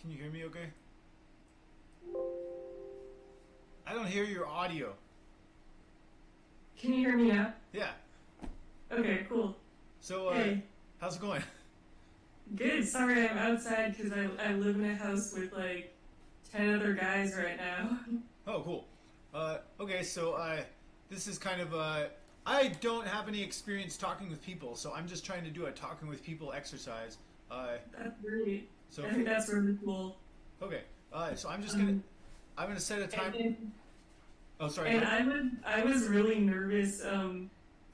can you hear me okay? I don't hear your audio. Can you hear me now? Yeah. Okay, cool. So, Hey, how's it going? good. Sorry I'm outside because I live in a house with like 10 other guys right now. Oh, cool. Okay, so this is kind of I don't have any experience talking with people, so I'm just trying to do a talking with people exercise. Uh, That's great. so I think that's really cool. okay, so Um, I'm gonna set a and, time. and, Oh, sorry. Go and ahead. I was really nervous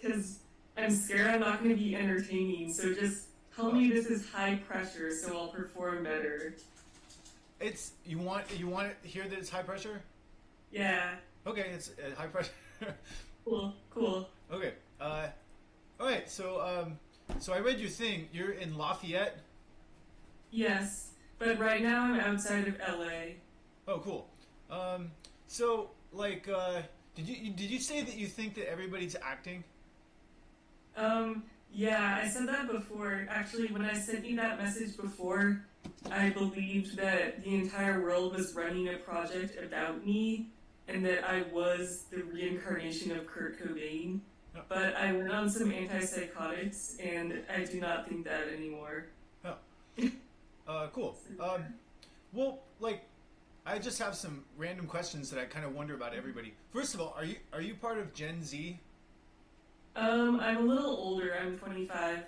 because I'm scared I'm not going to be entertaining. So just tell Oh, me this is high pressure so I'll perform better. it's you want to hear that it's high pressure? Yeah, Okay, it's high pressure. cool, cool. Okay. All right. So I read your thing. You're in Lafayette. Yes, but right now I'm outside of LA. Oh, cool. Um, so like, did you say that you think that everybody's acting? Yeah, I said that before. Actually, when I sent you that message before, I believed that the entire world was running a project about me and that I was the reincarnation of Kurt Cobain. Oh, But I went on some antipsychotics and I do not think that anymore. oh. Cool. Well, like, I just have some random questions that I kind of wonder about everybody. First of all, are you part of Gen Z? I'm a little older. I'm 25.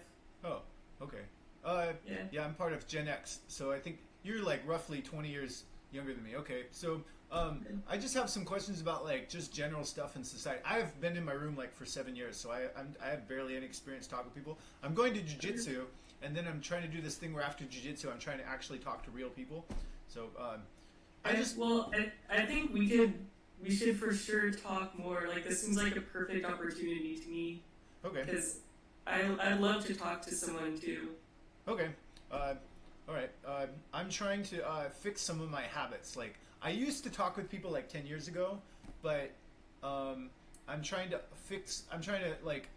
Oh, okay. Yeah. Yeah, I'm part of Gen X, so I think you're like roughly 20 years younger than me. Okay, so I just have some questions about like just general stuff in society. I've been in my room like for 7 years, so I have barely any experience talking to people. I'm going to jujitsu, and then I'm trying to do this thing where after jujitsu, I'm trying to actually talk to real people. So I I, just well, I think we should for sure talk more. Like this seems like a perfect opportunity to me okay. because I'd love to talk to someone too. Okay. Uh, all right. I'm trying to fix some of my habits. Like I used to talk with people like 10 years ago, but I'm trying to fix. I'm trying to like.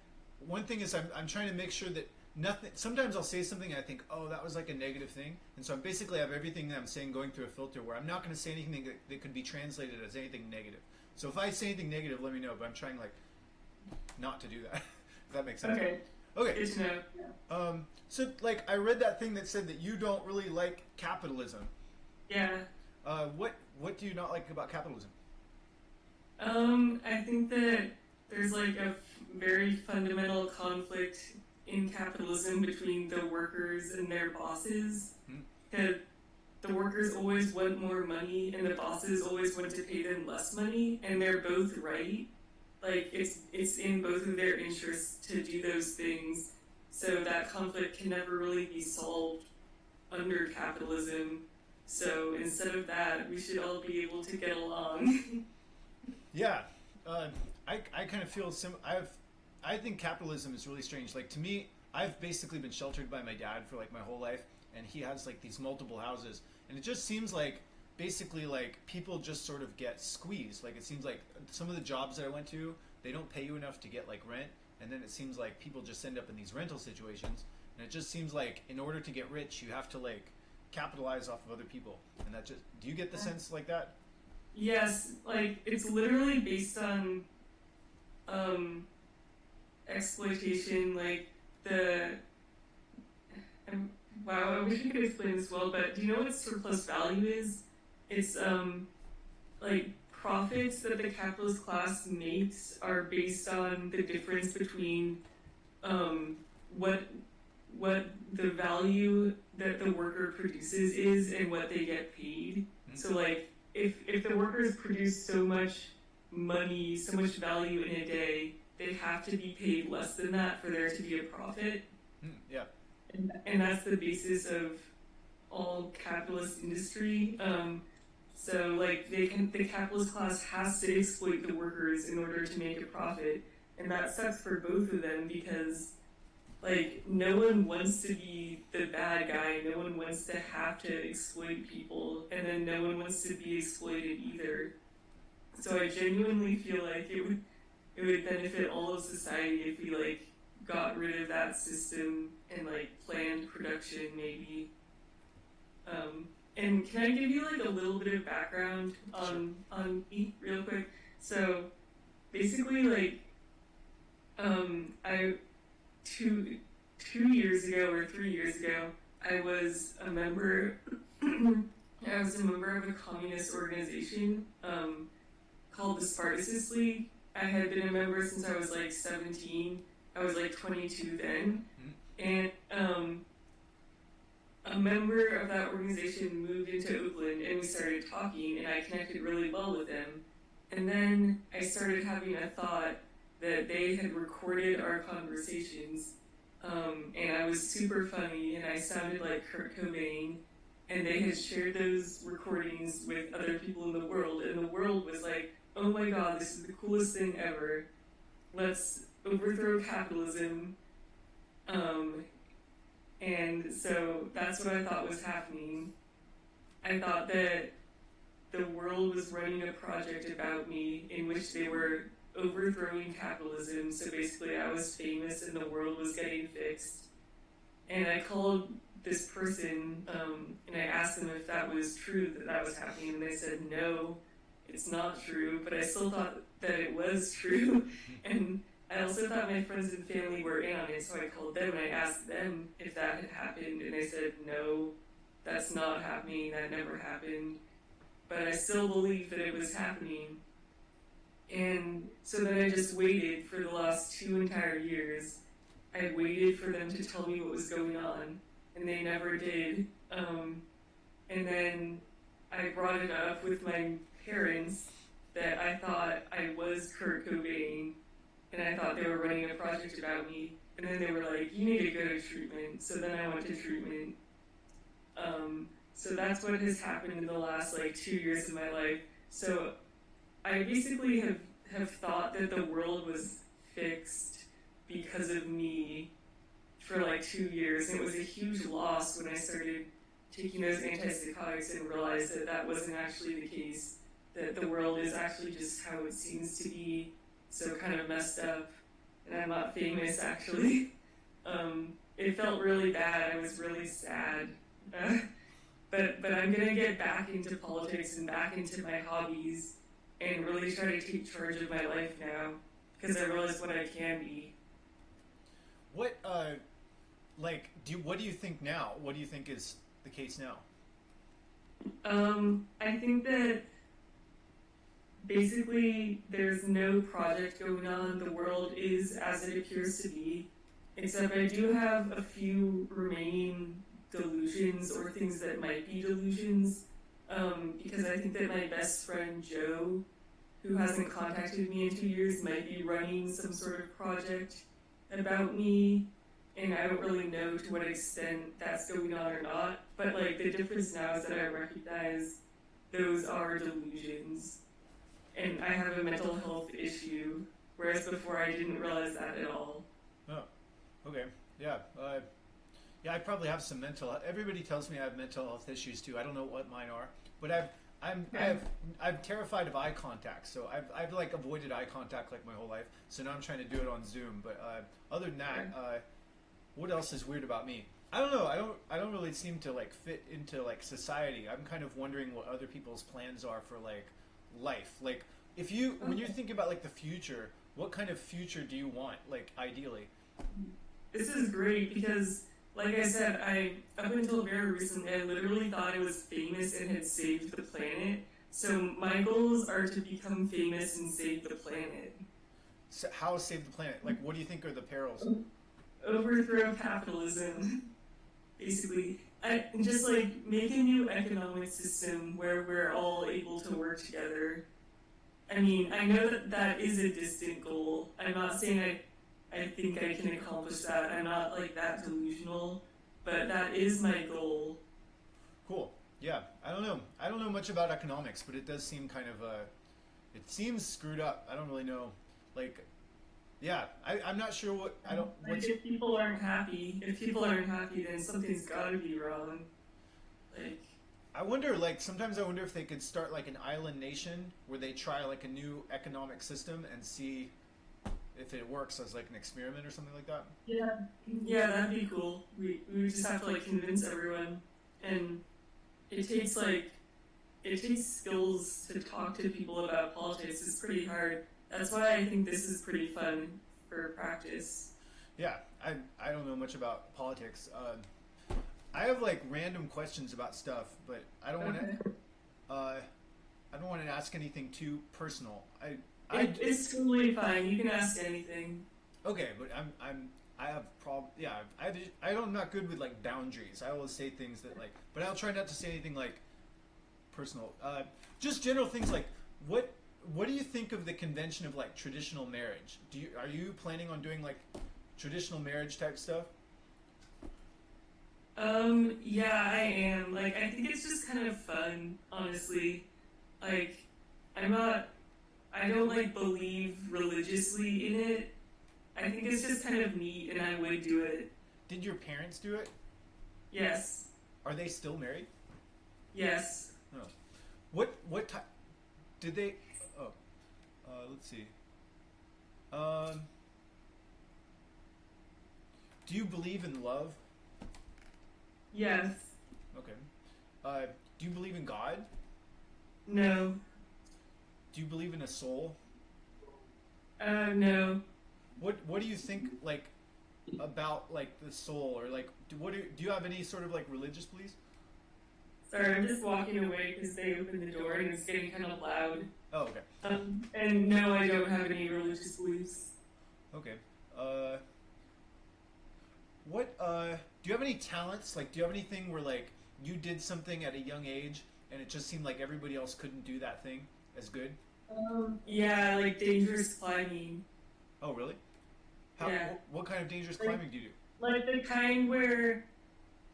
One thing is I'm trying to make sure that nothing. Sometimes I'll say something and I think, oh, that was like a negative thing, and so I basically have everything that I'm saying going through a filter where I'm not going to say anything that could be translated as anything negative. So if I say anything negative, let me know. But I'm trying like not to do that. If that makes sense. Okay, Okay. good to know. Yeah. So, like, I read that thing that said that you don't really like capitalism. Yeah. What do you not like about capitalism? I think that there's like a very fundamental conflict in capitalism between the workers and their bosses. Hmm? That the workers always want more money and the bosses always want to pay them less money, and they're both right. Like it's in both of their interests to do those things. So that conflict can never really be solved under capitalism. So instead of that, we should all be able to get along. Yeah, I kind of feel I think capitalism is really strange. Like to me, I've basically been sheltered by my dad for like my whole life, and he has like these multiple houses, and it just seems like basically like people just sort of get squeezed. Like it seems like some of the jobs that I went to, they don't pay you enough to get like rent, and then it seems like people just end up in these rental situations, and it just seems like in order to get rich, you have to like capitalize off of other people, and that just do you get the sense like that? Yes, like it's literally based on um, exploitation. Like the wow, I wish I could explain this well, but do you know what surplus value is? It's like profits that the capitalist class makes are based on the difference between what the value that the worker produces is and what they get paid. Hmm? So like if the workers produce so much money, so much value in a day, they have to be paid less than that for there to be a profit. Hmm, yeah. And that's the basis of all capitalist industry. So like the capitalist class has to exploit the workers in order to make a profit, and that sucks for both of them because like no one wants to be the bad guy, no one wants to have to exploit people, and then no one wants to be exploited either. So I genuinely feel like it would benefit all of society if we like got rid of that system and like planned production maybe. And can I give you like a little bit of background Sure. on me real quick? So basically, like I two 2 years ago or 3 years ago, I was a member. I was a member of a communist organization called the Spartacus League. I had been a member since I was like 17. I was like 22 then, Mm. and a member of that organization moved into Oakland, and we started talking, and I connected really well with them. And then I started having a thought that they had recorded our conversations, and I was super funny, and I sounded like Kurt Cobain, and they had shared those recordings with other people in the world, and the world was like, "Oh my God, this is the coolest thing ever. Let's overthrow capitalism." Um, and so that's what I thought was happening. I thought that the world was running a project about me in which they were overthrowing capitalism. So basically, I was famous and the world was getting fixed. And I called this person and I asked them if that was true, that that was happening. And they said, no, it's not true. But I still thought that it was true. And I also thought my friends and family were in on it. So I called them and I asked them if that had happened. And they said, no, that's not happening. That never happened. But I still believed that it was happening. And so then I just waited for the last 2 entire years. I waited for them to tell me what was going on, and they never did. And then I brought it up with my parents that I thought I was Kurt Cobain, and I thought they were running a project about me. And then they were like, "You need to go to treatment." So then I went to treatment. So that's what has happened in the last like 2 years of my life. So I basically have thought that the world was fixed because of me for like 2 years. And it was a huge loss when I started taking those antipsychotics and realized that that wasn't actually the case, that the world is actually just how it seems to be, so kind of messed up, and I'm not famous actually. It felt really bad. I was really sad. Uh, but I'm gonna get back into politics and back into my hobbies and really try to take charge of my life now because I realize what I can be. What like what do you think now? What do you think is the case now? I think that basically there's no project going on. The world is as it appears to be, except I do have a few remaining delusions or things that might be delusions. Because I think that my best friend Joe, who hasn't contacted me in 2 years, might be running some sort of project about me, and I don't really know to what extent that's going on or not. But like the difference now is that I recognize those are delusions, and I have a mental health issue, whereas before I didn't realize that at all. Oh, okay, yeah. Yeah, I probably have some mental. Everybody tells me I have mental health issues too. I don't know what mine are, but I'm terrified of eye contact. So I've like avoided eye contact like my whole life. So now I'm trying to do it on Zoom. But other than that, what else is weird about me? I don't know. I don't really seem to like fit into like society. I'm kind of wondering what other people's plans are for like life. Like if you when you think about like the future, what kind of future do you want? Like ideally. This is great because, like I said, I up until very recently, I literally thought I was famous and had saved the planet. So my goals are to become famous and save the planet. So how save the planet? Like what do you think are the perils? Overthrow capitalism, basically. Just like make a new economic system where we're all able to work together. I mean, I know that that is a distant goal. I'm not saying I think I can accomplish that. I'm not like that delusional, but that is my goal. Cool. Yeah. I don't know. I don't know much about economics, but it does seem kind of it seems screwed up. I don't really know. Like, yeah. I'm not sure what I don't. Like What's if people aren't happy, then something's got to be wrong. Like, I wonder. Like sometimes I wonder if they could start like an island nation where they try like a new economic system and see if it works as like an experiment or something like that. yeah, yeah, that'd be cool. We would just have to like convince everyone, and it takes like it takes skills to talk to people about politics. It's pretty hard. That's why I think this is pretty fun for practice. Yeah, I don't know much about politics. I have like random questions about stuff, but I don't want Okay. to. I don't want to ask anything too personal. I It's totally fine. You can ask anything. okay, but I have problem. Yeah, I'm not good with like boundaries. I always say things that like, but I'll try not to say anything like personal. Just general things like what what do you think of the convention of like traditional marriage? Are you planning on doing like traditional marriage type stuff? Yeah, I am. Like, I think it's just kind of fun, honestly. Like, I'm not, I don't like believe religiously in it. I think it's just kind of neat and I would do it. Did your parents do it? Yes. Are they still married? Yes. No. What type did they? Oh, let's see. Um, do you believe in love? Yes. Okay. Do you believe in God? No. Do you believe in a soul? No. What do you think like about like the soul or like do you have any sort of like religious beliefs? Sorry, I'm just walking away because they opened the door and it's getting kind of loud. Oh, okay. And no, I don't have any religious beliefs. Okay. Uh, what do you have any talents? Like do you have anything where like you did something at a young age and it just seemed like everybody else couldn't do that thing as good? Yeah, like dangerous climbing. Oh, really? Yeah. What kind of dangerous Like, climbing do you do? like the kind where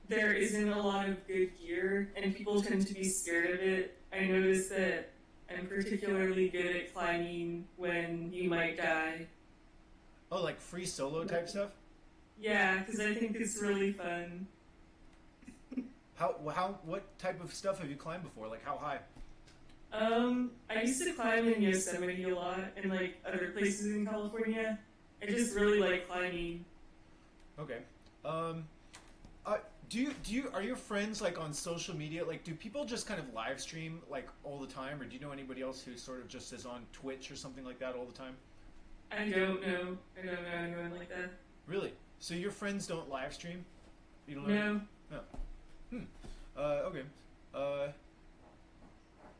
there isn't a lot of good gear and people tend to be scared of it. I noticed that I'm particularly good at climbing when you might die. Oh, like free solo type stuff? Yeah, because I think it's really fun. What type of stuff have you climbed before? Like how high? I used to climb in Yosemite a lot and like other places in California. I just really like climbing. Okay. Um, do you are your friends like on social media? Like, do people just kind of live stream like all the time, or do you know anybody else who sort of just is on Twitch or something like that all the time? I don't know. I don't know anyone like that. Really? So your friends don't live stream? You don't know? No. No. Hmm. Okay. Uh,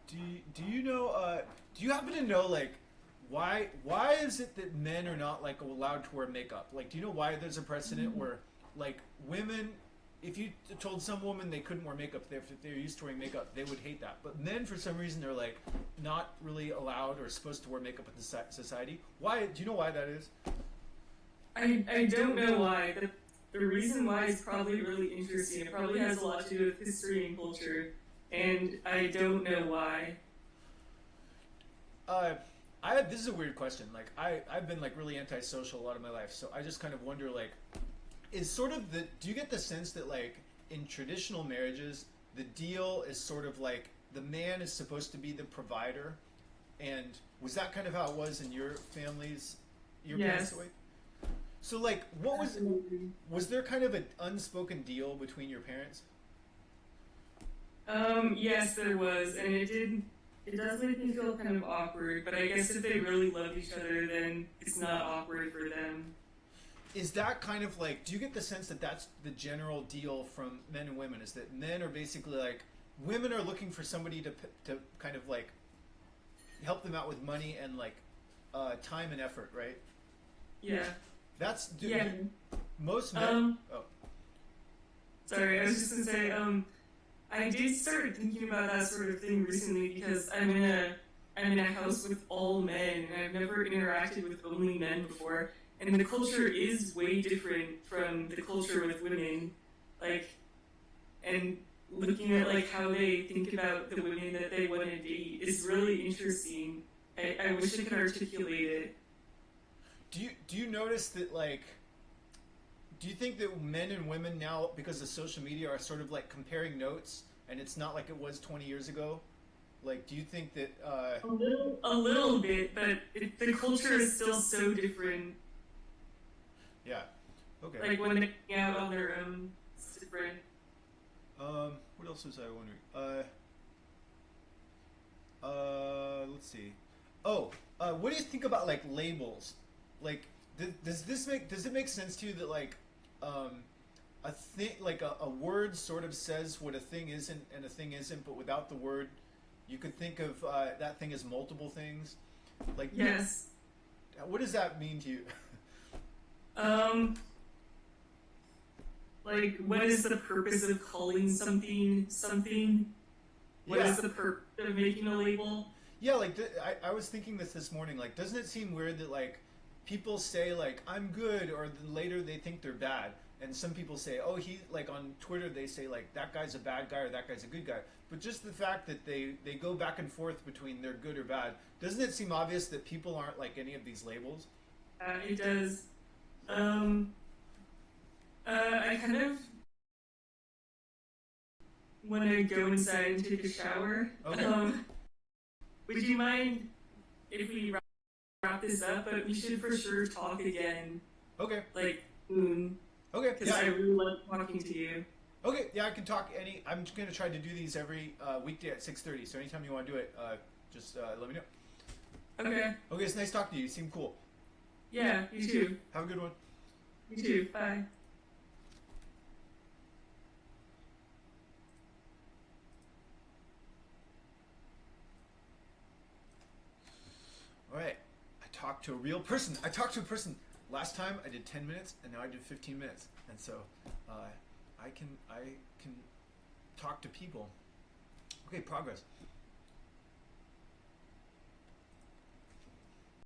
do you know? Do you happen to know like why is it that men are not like allowed to wear makeup? Like, do you know why there's a precedent where like women, if you told some woman they couldn't wear makeup if they're used to wearing makeup, they would hate that. But men, for some reason, they're like not really allowed or supposed to wear makeup in society. Why? Do you know why that is? I don't know why. The reason why is probably really interesting. It probably has a lot to do with history and culture, and I don't know why. Uh, this is a weird question. Like I've been like really antisocial a lot of my life, so I just kind of wonder like, is sort of the do you get the sense that like in traditional marriages the deal is sort of like the man is supposed to be the provider, and was that kind of how it was in your families, your parents' Yes, way? So like, what absolutely. was there kind of an unspoken deal between your parents? Yes, there was, and it did. It does make me feel kind of awkward, but I guess if they really love each other, then it's not awkward for them. Is that kind of like, do you get the sense that that's the general deal from men and women? Is that men are basically like, women are looking for somebody to kind of like help them out with money and like time and effort, right? Yeah. That's Yeah. most men. Um, Oh, Sorry, I was just gonna say, I did start thinking about that sort of thing recently because I'm in a house with all men and I've never interacted with only men before. And the culture is way different from the culture with women. Like, and looking at like how they think about the women that they want to date is really interesting. I wish I could articulate it. do you notice that like? Do you think that men and women now, because of social media, are sort of like comparing notes, and it's not like it was 20 years ago? Like, do you think that? A little bit, but the culture is still so different. Yeah. Okay. Like when they hang out on their own, it's different. What else was I wondering? Let's see. Oh, what do you think about like labels? Like, does it make sense to you that like, um, a thing like a word sort of says what a thing isn't and a thing isn't, but without the word, you could think of that thing as multiple things. Like, Yes. what does that mean to you? Um, like, what is the purpose of calling something something? What Yeah, is the purpose of making a label? yeah. Like, I was thinking this morning. Like, doesn't it seem weird that like people say like I'm good, or then later they think they're bad, and some people say, oh, he like on Twitter they say like that guy's a bad guy or that guy's a good guy. But just the fact that they go back and forth between they're good or bad, doesn't it seem obvious that people aren't like any of these labels? It does. Um, I kind of want to go inside and take a shower. Okay. Would you mind if we wrap this up? But we should for sure talk again, Okay. like soon, Okay. because I Yeah. really love talking to you. Okay. Yeah. I can talk any. I'm just gonna try to do these every weekday at 6:30. So anytime you want to do it, just let me know. Okay. Okay. It's nice talking to you. You seem cool. Yeah, you too. Have a good one. You too. Bye. All right. I talked to a real person. I talked to a person. Last time I did 10 minutes, and now I did 15 minutes. And so I can talk to people. Okay, progress.